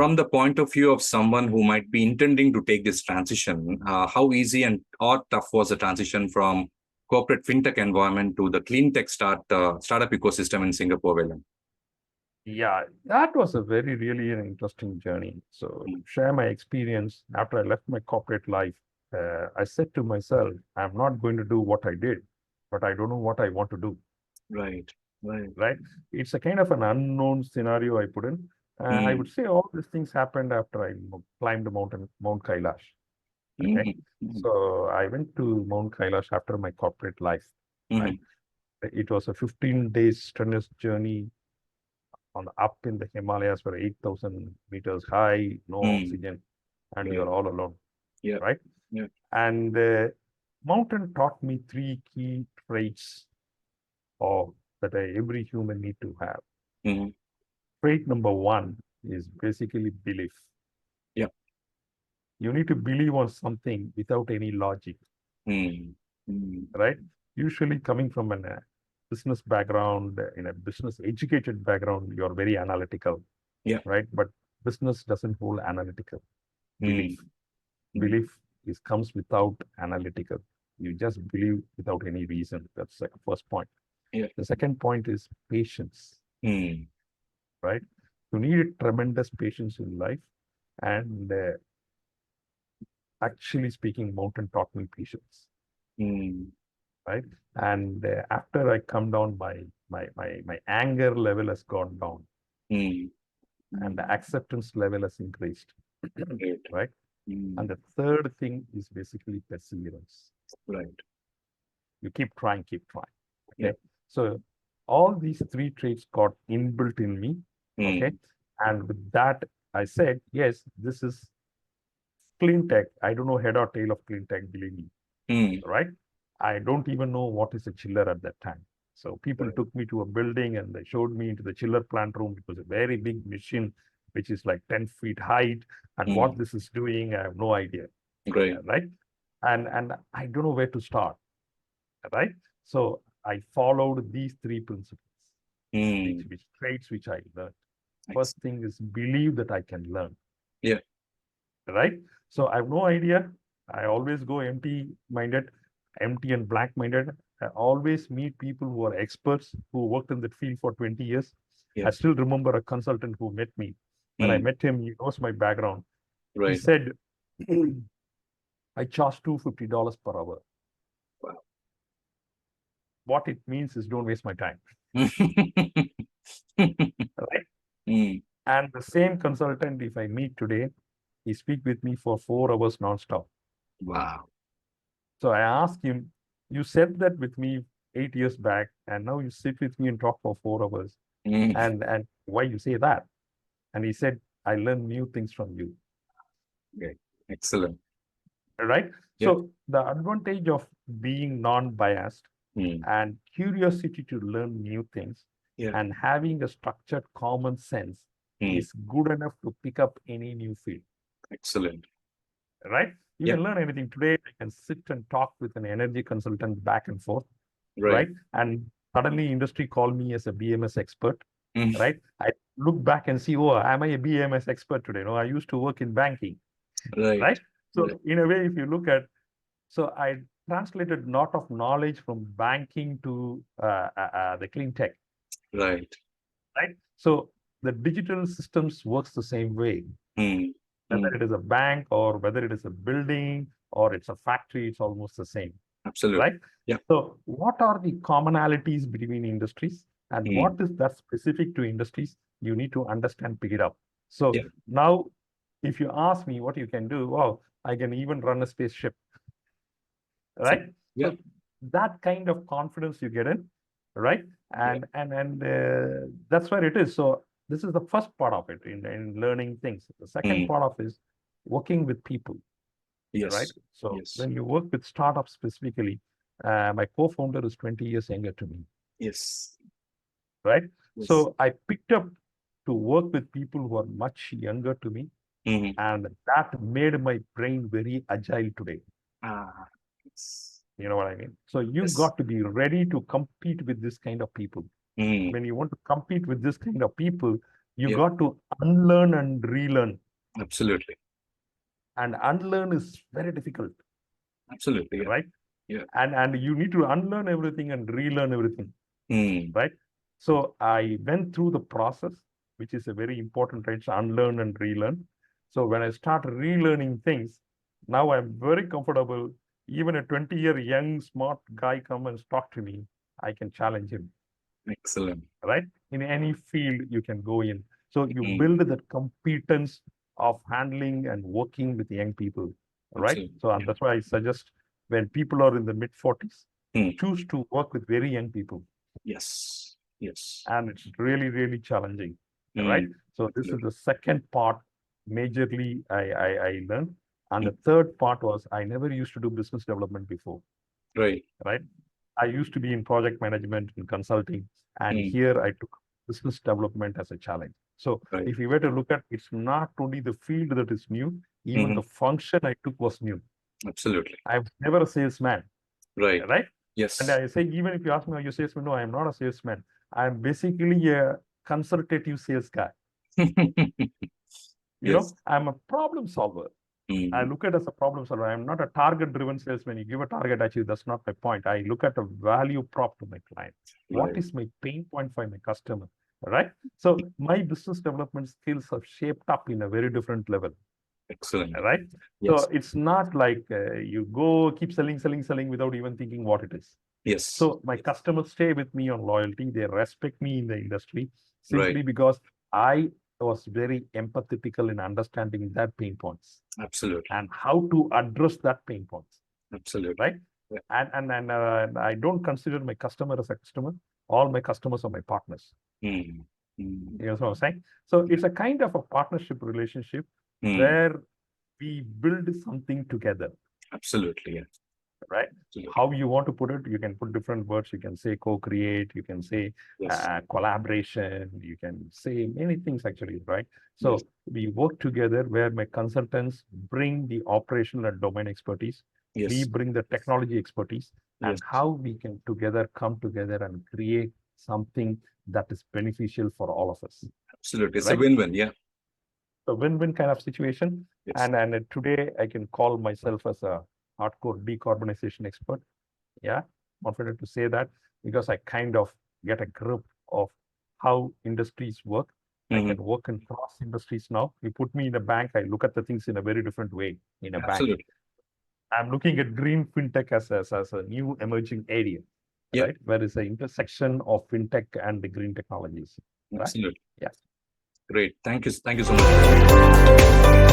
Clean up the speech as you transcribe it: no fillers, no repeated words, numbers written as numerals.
from the point of view of someone who might be intending to take this transition, how easy and or tough was the transition from corporate fintech environment to the clean tech startup ecosystem in Singapore, Velan? Yeah, that was a really an interesting journey. So to share my experience after I left my corporate life, I said to myself, I'm not going to do what I did, but I don't know what I want to do. Right. Right. It's a kind of an unknown scenario I put in. I would say all these things happened after I climbed Mount Kailash. Okay. So I went to Mount Kailash after my corporate life. Right. It was a 15 days strenuous journey up in the Himalayas for 8,000 meters high, no oxygen, and you're all alone. Yeah. Right. Yeah. And the mountain taught me three key traits that every human need to have. Trait number one is basically belief. Yeah. You need to believe on something without any logic. Right? Usually coming from a business background, in a business educated background, you're very analytical. Yeah. Right? But business doesn't hold analytical belief. Belief comes without analytical. You just believe without any reason. That's the first point. Yeah. The second point is patience. Right? You need tremendous patience in life. And actually speaking, mountain taught me patience. Right? And after I come down, my anger level has gone down. And the acceptance level has increased. Right? And the third thing is basically perseverance. Right. You keep trying. Okay. Yeah. So all these three traits got inbuilt in me. Okay. And with that, I said, yes, this is Cleantech. I don't know head or tail of Cleantech, believe me. Right? I don't even know what is a chiller at that time. So people took me to a building and they showed me into the chiller plant room. It was a very big machine, which is like 10 feet height. And what this is doing, I have no idea. Great. Right? And I don't know where to start. Right? So I followed these three principles, which traits which I learned. First thing is believe that I can learn. Yeah. Right? So I have no idea. I always go empty and blank-minded. I always meet people who are experts who worked in that field for 20 years. Yeah. I still remember a consultant who met me. When I met him, he knows my background. Right. He said, I charge $250 per hour. Wow. What it means is don't waste my time. Right? And the same consultant, if I meet today, he speak with me for 4 hours nonstop. Wow. So I asked him, you said that with me 8 years back, and now you sit with me and talk for 4 hours. And why you say that? And he said, I learn new things from you. Okay. Excellent. Right? Yeah. So the advantage of being non-biased and curiosity to learn new things and having a structured common sense is good enough to pick up any new field. Excellent. Right? You can learn anything. Today, I can sit and talk with an energy consultant back and forth. Right? And suddenly industry call me as a BMS expert. Right? I look back and see, oh, am I a BMS expert today? No, I used to work in banking. Right? So in a way, if you look at, so I translated a lot of knowledge from banking to the clean tech. Right. Right? So the digital systems works the same way. Whether it is a bank or whether it is a building or it's a factory, it's almost the same. Absolutely. Right? Yeah. So what are the commonalities between industries and what is that specific to industries? You need to understand, pick it up. So now, if you ask me what you can do, well, I can even run a spaceship. Right? Yeah. So that kind of confidence you get in, right? And that's where it is. So this is the first part of it in learning things. The second part of is working with people. Yes. Right? So when you work with startups specifically, my co-founder is 20 years younger to me. Yes. Right? Yes. So I picked up to work with people who are much younger to me. And that made my brain very agile today. You know what I mean? So you've got to be ready to compete with this kind of people. When you want to compete with this kind of people, You got to unlearn and relearn. Absolutely. And unlearn is very difficult. Absolutely. Right? Yeah. And you need to unlearn everything and relearn everything. Right? So I went through the process, which is a very important, right? So unlearn and relearn. So when I start relearning things, now I'm very comfortable. Even a 20-year young, smart guy come and talk to me, I can challenge him. Excellent. Right? In any field you can go in. So you build that competence of handling and working with young people. Right? Absolutely. So that's why I suggest when people are in the mid-40s, choose to work with very young people. Yes. Yes. And it's really, really challenging. Right? So this is the second part majorly I learned. And the third part was I never used to do business development before. Right. Right? I used to be in project management and consulting. And here I took business development as a challenge. So if you were to look at, it's not only the field that is new, even the function I took was new. Absolutely. I was never a salesman. Right. Right? Yes. And I say, even if you ask me, are you a salesman? No, I am not a salesman. I'm basically a consultative sales guy. You know, I'm a problem solver. I look at it as a problem solver. I'm not a target-driven salesman. You give a target, actually, that's not my point. I look at a value prop to my client. What is my pain point for my customer? Right? So my business development skills have shaped up in a very different level. Excellent. Right? Yes. So it's not like you go keep selling without even thinking what it is. Yes. So my customers stay with me on loyalty. They respect me in the industry simply because I was very empathetical in understanding their pain points. Absolutely. And how to address that pain points. Absolutely. Right? Yeah. And I don't consider my customer as a customer. All my customers are my partners. You know what I'm saying? So it's a kind of a partnership relationship where we build something together. Absolutely. Yeah. Right? Absolutely. How you want to put it, you can put different words. You can say co-create, you can say collaboration, you can say many things actually, right? So we work together where my consultants bring the operational and domain expertise. We bring the technology expertise and how we can together come together and create something that is beneficial for all of us. Absolutely. It's a win-win. Yeah. A win-win kind of situation. And today I can call myself as a hardcore decarbonization expert. Yeah, confident to say that because I kind of get a grip of how industries work. I can work in cross industries now. You put me in a bank, I look at the things in a very different way in a bank. I'm looking at green fintech as a new emerging area, right? Where is the intersection of fintech and the green technologies. Right? Absolutely. Yes. Great. Thank you. Thank you so much.